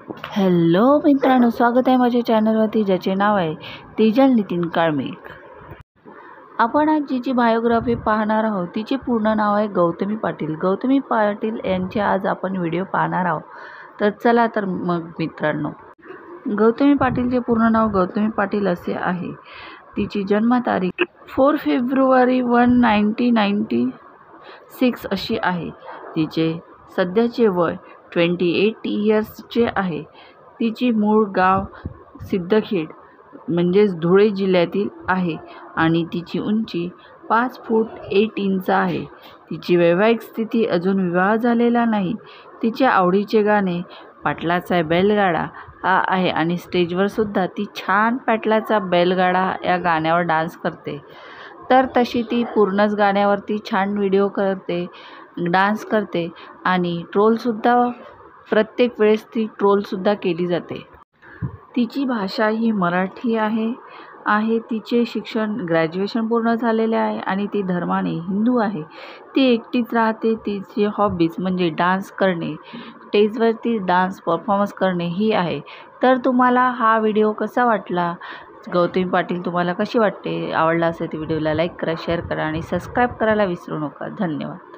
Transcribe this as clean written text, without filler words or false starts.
Hello मित्रांनो, स्वागत आहे माझ्या चॅनलवरती ज्याचे नाव आहे तेजल नितीन काळमिक। आपण आज जिची बायोग्राफी पाहणार आहोत तिचे पूर्ण नाव आहे गौतमी पाटील। गौतमी पाटील यांचे आज आपण व्हिडिओ पाहणार आहोत। तर चला तर मग मित्रांनो, गौतमी पाटीलचे पूर्ण नाव गौतमी पाटील असे आहे। तिची जन्मतारीख 4 फेब्रुवारी 1996 अशी आहे। तिचे सध्याचे वय 28 इयर्सचे आहे। तिची मूळ गाव सिद्धखेड म्हणजेच धुळे जिल्ह्यातील आहे आणि तिची उंची 5 फूट 8 इंच आहे। तिची वैवाहिक स्थिती अजून विवाह झालेला नाही। तिच्या आवडीचे गाणे पाटलाचा बैलगाडा हा आहे आणि स्टेजवर सुद्धा ती छान पाटलाचा बैलगाडा या गाण्यावर डान्स करते। तर तशी ती पूर्णच गाण्यावरती छान व्हिडिओ करते, डान्स करते आणि ट्रोलसुद्धा प्रत्येक वेळेस ती ट्रोलसुद्धा केली जाते। तिची भाषा ही मराठी आहे। तिचे शिक्षण ग्रॅज्युएशन पूर्ण झालेले आहे आणि ती धर्माने हिंदू आहे। ती एकटीच राहते। तिची हॉबीज म्हणजे डान्स करणे, स्टेजवरती डान्स परफॉर्मन्स करणे ही आहे। तर तुम्हाला हा व्हिडिओ कसा वाटला? गौतमी पाटील तुम्हाला कशी वाटते? आवडला असेल तर व्हिडिओला लाईक करा, शेअर करा आणि सबस्क्राईब करायला विसरू नका। धन्यवाद।